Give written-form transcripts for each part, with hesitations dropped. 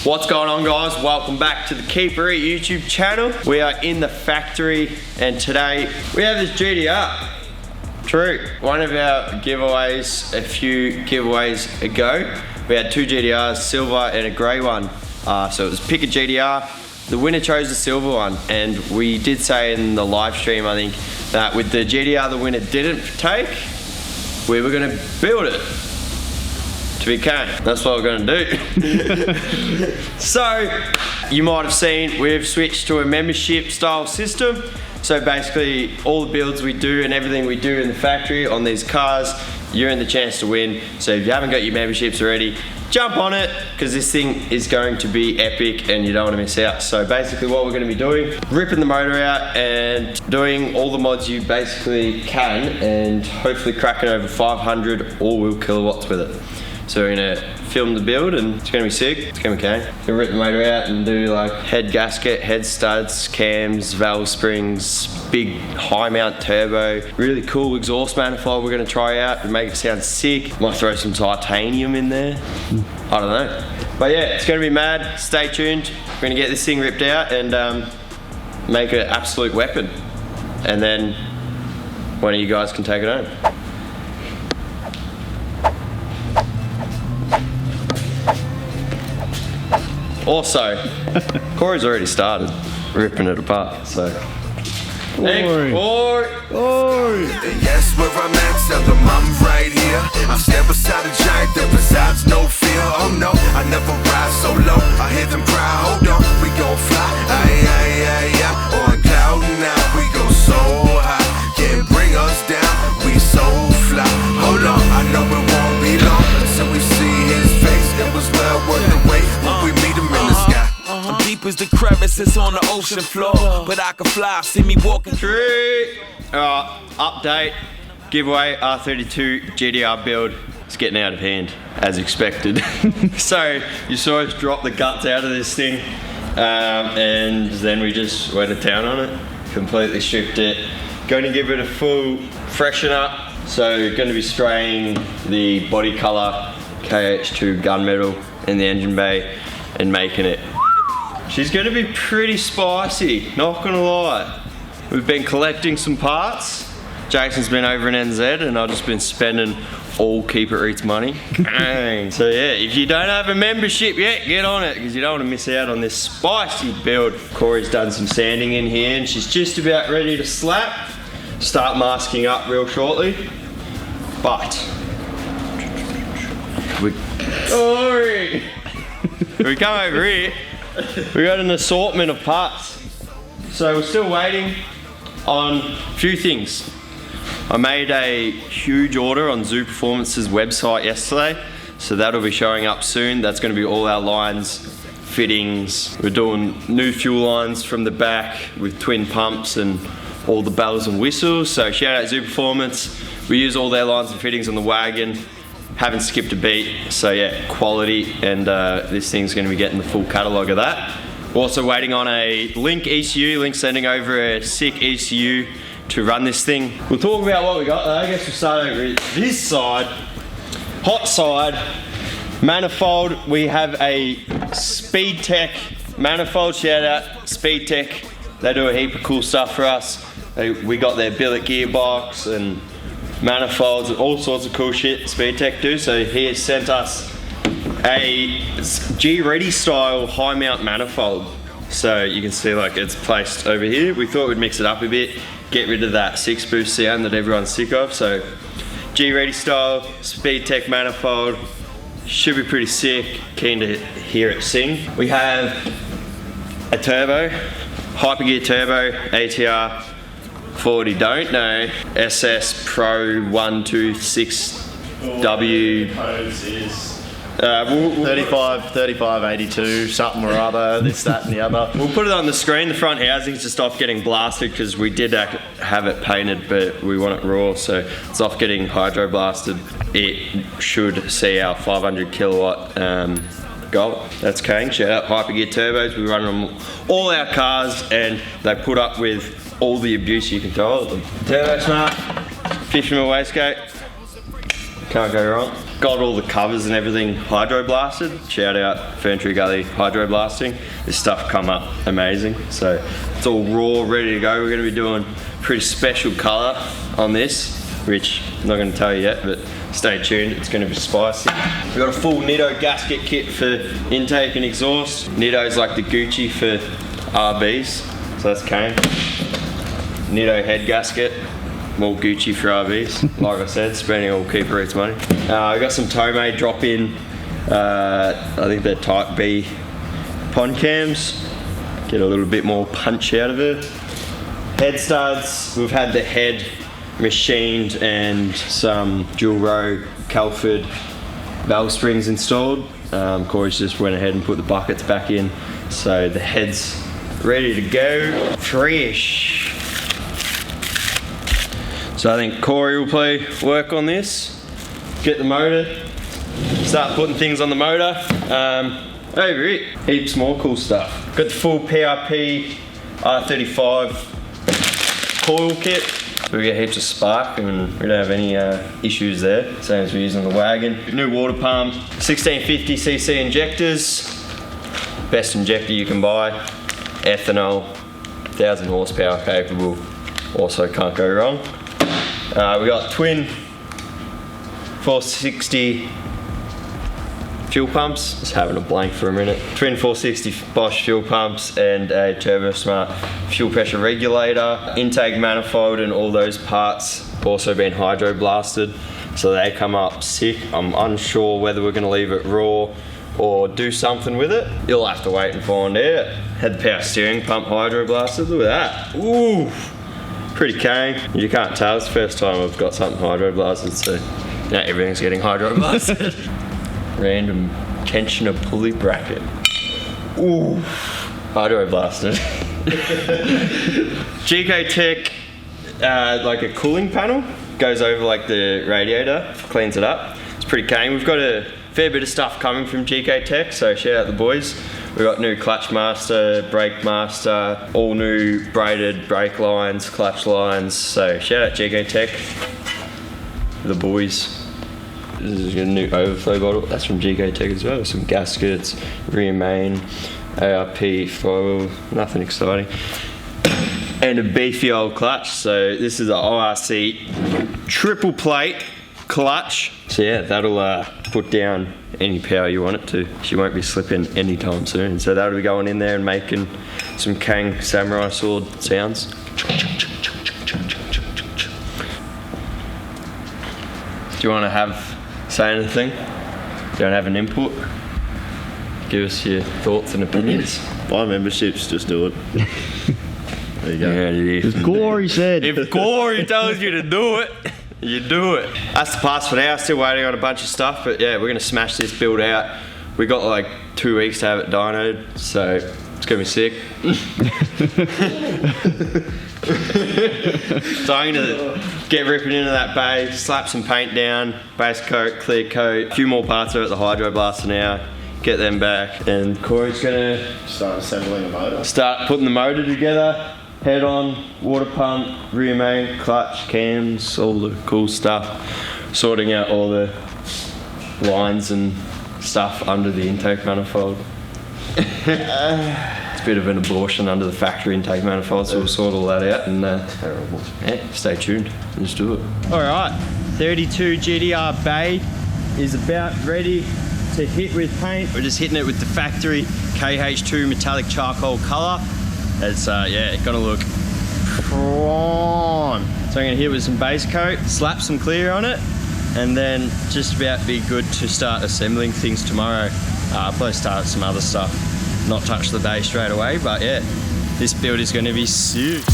What's going on, guys? Welcome back to the Keep Reet YouTube channel. We are in the factory and today we have this GTR. True, one of our giveaways a few giveaways ago, we had two GTRs, silver and a grey one. So it was pick a GTR. The winner chose the silver one, and we did say in the live stream, I think, that with the GTR the winner didn't take, we were gonna build it. We can. That's what we're gonna do. So, you might have seen we've switched to a membership style system. So basically, all the builds we do and everything we do in the factory on these cars, you're in the chance to win. So if you haven't got your memberships already, jump on it, because this thing is going to be epic and you don't want to miss out. So basically what we're going to be doing, ripping the motor out and doing all the mods you basically can, and hopefully cracking over 500 all-wheel kilowatts with it. So we're gonna film the build and it's gonna be sick. It's gonna be okay. Gonna rip the motor out and do like head gasket, head studs, cams, valve springs, big high mount turbo, really cool exhaust manifold we're gonna try out and make it sound sick. Might throw some titanium in there. I don't know. But yeah, it's gonna be mad. Stay tuned. We're gonna get this thing ripped out and make an absolute weapon. And then one of you guys can take it home. Also, Corey's already started ripping it apart, so. Hey, Corey! Yes, where I'm at, tell them I'm right here. I stand beside a giant that resides no fear. Oh no, I never ride so low. I hear them cry, hold on, we gon' fly. On cloud now, we go so high. Can't bring us down, we so fly. Hold on, I know it won't be long until we see his face. It was well worth the wait when we meet him in the sky. I'm deep as the crevices on the ocean floor, but I can fly, see me walking through. Update, giveaway, R32 GTR build. It's getting out of hand, as expected. So, you saw us drop the guts out of this thing, and then we just went to town on it, completely stripped it. Going to give it a full freshen up, so going to be spraying the body color KH2 gunmetal in the engine bay and making it. She's gonna be pretty spicy, not gonna lie. We've been collecting some parts. Jason's been over in NZ and I've just been spending all Keep It Reet's money. So yeah, if you don't have a membership yet, get on it, because you don't want to miss out on this spicy build. Corey's done some sanding in here and she's just about ready to slap. Start masking up real shortly. But, Corey! We come over here, we got an assortment of parts. So we're still waiting on a few things. I made a huge order on Zoo Performance's website yesterday, so that'll be showing up soon. That's going to be all our lines, fittings. We're doing new fuel lines from the back with twin pumps and all the bells and whistles. So shout out Zoo Performance. We use all their lines and fittings on the wagon. Haven't skipped a beat, so yeah, quality, and this thing's gonna be getting the full catalogue of that. We're also waiting on a Link ECU, Link sending over a sick ECU to run this thing. We'll talk about what we got though. I guess we'll start over this side. Hot side, manifold. We have a Speed Tech manifold, shout out Speed Tech. They do a heap of cool stuff for us. We got their billet gearbox and manifolds and all sorts of cool shit Speed Tech do. So he has sent us a G-Ready style high mount manifold. So you can see like it's placed over here. We thought we'd mix it up a bit, get rid of that 6-boost sound that everyone's sick of. So G-Ready style Speed Tech manifold, should be pretty sick. Keen to hear it sing. We have a turbo, Hypergear turbo, ATR. For what you don't know, SS Pro 126W. Codes is 35, 82, something or other, this, that and the other. We'll put it on the screen. The front housing's just off getting blasted because we did have it painted, but we want it raw, so it's off getting hydro blasted. It should see our 500 kilowatt goal. That's king. Shout out Hypergear turbos. We run them on all our cars and they put up with all the abuse you can throw at them. Turbo Smart, fisherman wastegate. can't go wrong. Got all the covers and everything hydro blasted. Shout out Ferntree Gully hydro blasting. This stuff come up amazing. So it's all raw, ready to go. We're going to be doing a pretty special colour on this, which I'm not going to tell you yet, but stay tuned, it's going to be spicy. We've got a full Nitto gasket kit for intake and exhaust. Nitto's like the Gucci for RBs, so that's cane. Nitto head gasket, more Gucci for RBs. Like I said, spending all Keeper Reet's money. We got some Tomei drop in, I think they're Type B pond cams. Get a little bit more punch out of it. Head studs, we've had the head machined and some dual row Calford valve springs installed. Corey's just went ahead and put the buckets back in, so the head's ready to go. Fresh. So I think Corey will play work on this, get the motor, start putting things on the motor. Over it, heaps more cool stuff. Got the full PRP R35 coil kit. We get heaps of spark and we don't have any issues there, same as we're using the wagon. New water pump, 1650cc injectors, best injector you can buy, ethanol, 1000 horsepower capable, also can't go wrong. We got twin 460 fuel pumps, just having a blank for a minute. Twin 460 Bosch fuel pumps and a Turbo Smart fuel pressure regulator. Intake manifold and all those parts also been hydro blasted, so they come up sick. I'm unsure whether we're gonna leave it raw or do something with it. You'll have to wait and find out. Had the power steering pump hydro blasted, look at that. Ooh, pretty kang. You can't tell, it's the first time I've got something hydro blasted, so now everything's getting hydro blasted. Random tensioner pulley bracket. Ooh, hydro blasted. GK Tech, like a cooling panel, goes over like the radiator, cleans it up. It's pretty keen. We've got a fair bit of stuff coming from GK Tech, so shout out the boys. We've got new clutch master, brake master, all new braided brake lines, clutch lines, so shout out GK Tech, the boys. This is a new overflow bottle, that's from GK Tech as well. Some gaskets, rear main, ARP foil, nothing exciting. And a beefy old clutch, so this is an ORC triple plate clutch. So yeah, that'll put down any power you want it to. She won't be slipping anytime soon. So that'll be going in there and making some Kang Samurai sword sounds. Do you want to say anything? Don't have an input? Give us your thoughts and opinions. Buy memberships, just do it. There you go. Yeah, As Corey said. If Corey tells you to do it, you do it. That's the parts for now. Still waiting on a bunch of stuff, but yeah, we're gonna smash this build out. We got like 2 weeks to have it dynoed, so it's gonna be sick. So I'm gonna get ripping into that bay, slap some paint down, base coat, clear coat, a few more parts of it, the hydro blaster now, get them back, and Corey's gonna Start assembling the motor. start putting the motor together, head on, water pump, rear main, clutch, cams, all the cool stuff, sorting out all the lines and stuff under the intake manifold. It's a bit of an abortion under the factory intake manifold, so we'll sort all that out and Terrible. yeah, stay tuned. Let's do it. Alright, 32 GTR Bay is about ready to hit with paint. We're just hitting it with the factory KH2 metallic charcoal colour. It's yeah, gonna look prime. So I'm gonna hit it with some base coat, slap some clear on it, and then just about be good to start assembling things tomorrow. I'll probably start some other stuff, not touch the base straight away, but yeah, this build is gonna be sick.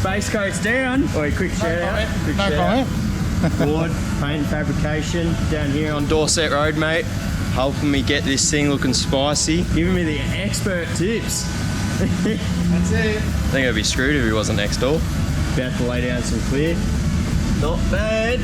Base coat's down. Oi, quick shout out. Quick shout out. Board, paint and fabrication down here on Dorset Road, mate. Helping me get this thing looking spicy. Giving me the expert tips. That's it. I think I'd be screwed if he wasn't next door. About to lay down some clear. Not bad.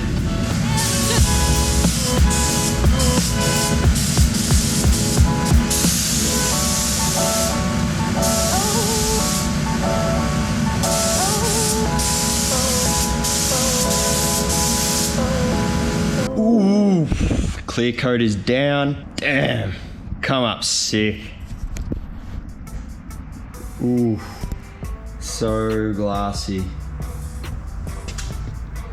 Ooh, clear coat is down. Damn, come up sick. Ooh, so glassy.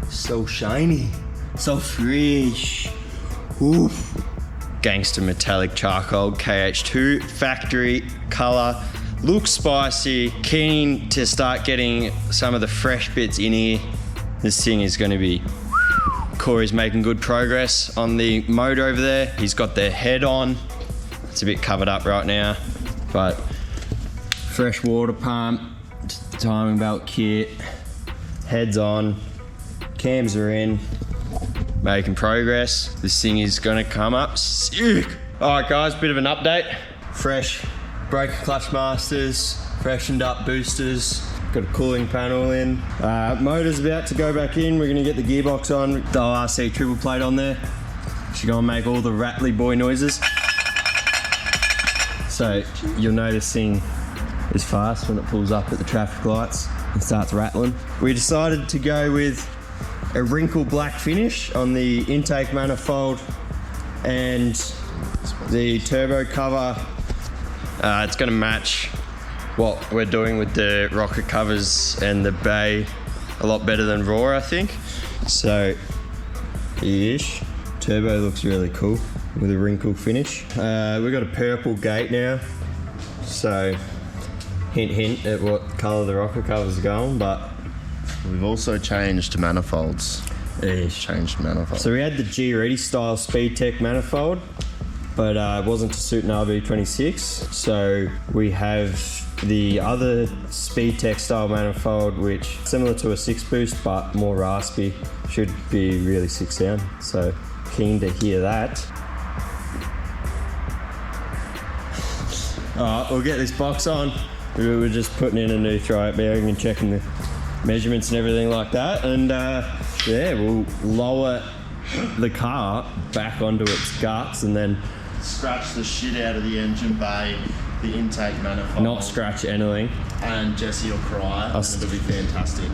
So shiny, so fresh. Oof. Gangster metallic charcoal KH2 factory color. Looks spicy. Keen to start getting some of the fresh bits in here. This thing is going to be. Corey's making good progress on the motor over there. He's got the head on. It's a bit covered up right now, but fresh water pump, timing belt kit, heads on. Cams are in, making progress. This thing is gonna come up sick. All right guys, bit of an update. Fresh brake clutch masters, freshened up boosters, got a cooling panel in. Motor's about to go back in. We're gonna get the gearbox on, the RC triple plate on there. She's gonna make all the rattly boy noises. So you'll notice thing is fast when it pulls up at the traffic lights and starts rattling. We decided to go with a wrinkle black finish on the intake manifold and the turbo cover. It's going to match what we're doing with the rocket covers and the bay a lot better than raw, I think. So ish. Turbo looks really cool with a wrinkle finish. We've got a purple gate now, so hint hint at what colour the rocket covers are going, but We've also changed manifolds. Changed manifolds. So we had the G-Ready style Speed Tech manifold, but it wasn't to suit an RB26. So we have the other Speed Tech style manifold, which similar to a 6-boost but more raspy, should be really sick sound. So keen to hear that. Alright, we'll get this box on. We were just putting in a new throw-out bearing and checking the measurements and everything like that, and yeah, we'll lower the car back onto its guts and then Scratch the shit out of the engine bay, the intake manifold. not scratch anything. And Jesse will cry, and it'll be fantastic.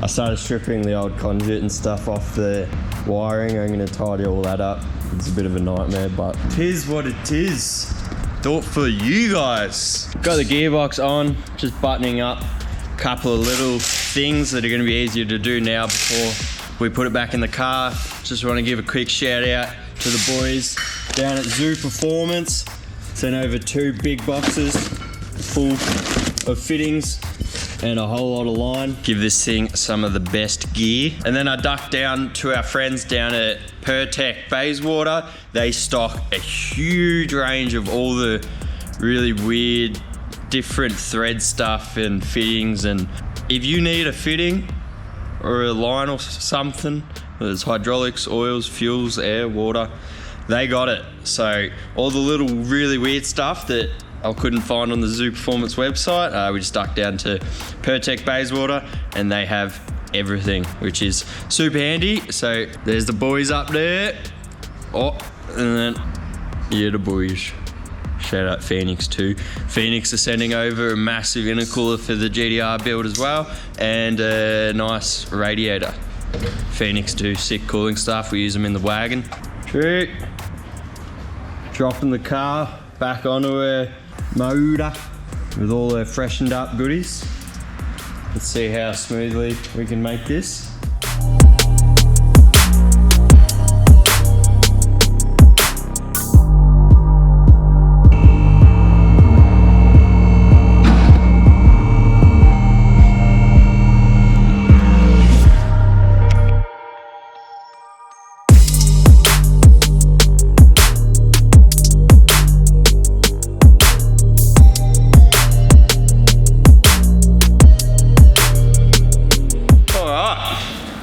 I started stripping the old conduit and stuff off the wiring. I'm going to tidy all that up. It's a bit of a nightmare, but tis what it is. Thought for you guys. Got the gearbox on, just buttoning up a couple of little things that are going to be easier to do now before we put it back in the car. Just want to give a quick shout out to the boys down at Zoo Performance. Sent over 2 big boxes full of fittings and a whole lot of line. Give this thing some of the best gear. And then I ducked down to our friends down at Pertec Bayswater. They stock a huge range of all the really weird different thread stuff and fittings, and if you need a fitting or a line or something, there's hydraulics, oils, fuels, air, water, they got it. So all the little really weird stuff that I couldn't find on the Zoo Performance website, we just ducked down to Pertec Bayswater and they have everything, which is super handy. So there's the boys up there. Oh, and then yeah, the boys. Shout out Phoenix too. Phoenix is sending over a massive intercooler for the GTR build as well, and a nice radiator. Phoenix do sick cooling stuff. We use them in the wagon. Sweet. Dropping the car back onto her motor with all her freshened up goodies. Let's see how smoothly we can make this.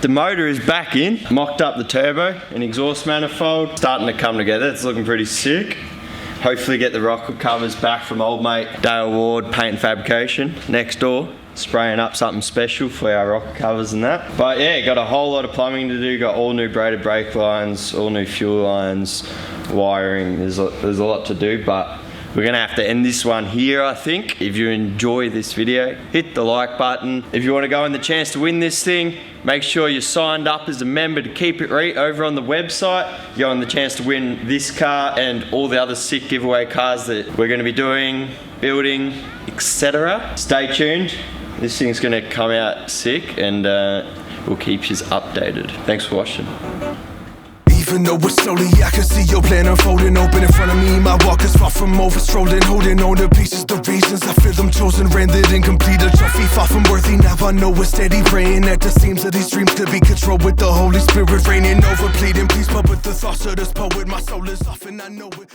The motor is back in, mocked up the turbo and exhaust manifold, starting to come together. It's looking pretty sick. Hopefully get the rocket covers back from old mate Dale Ward Paint and Fabrication next door. spraying up something special for our rocker covers and that. But yeah, got a whole lot of plumbing to do. Got all new braided brake lines, all new fuel lines, wiring. There's a lot to do, but we're gonna have to end this one here, I think. If you enjoy this video, hit the like button. If you want to go in the chance to win this thing, make sure you're signed up as a member to Keep It Reet over on the website. You go in the chance to win this car and all the other sick giveaway cars that we're gonna be doing, building, etc. Stay tuned. This thing's gonna come out sick, and we'll keep you updated. Thanks for watching. Even though it's slowly, I can see your plan unfolding. Open in front of me, my walk is far from over strolling. Holding on to pieces, the reasons I feel them chosen. Rendered incomplete, a trophy far from worthy. Now I know we're steady praying at the seams of these dreams to be controlled with the Holy Spirit reigning over, pleading peace. But with the thoughts of this poet, my soul is off and I know it.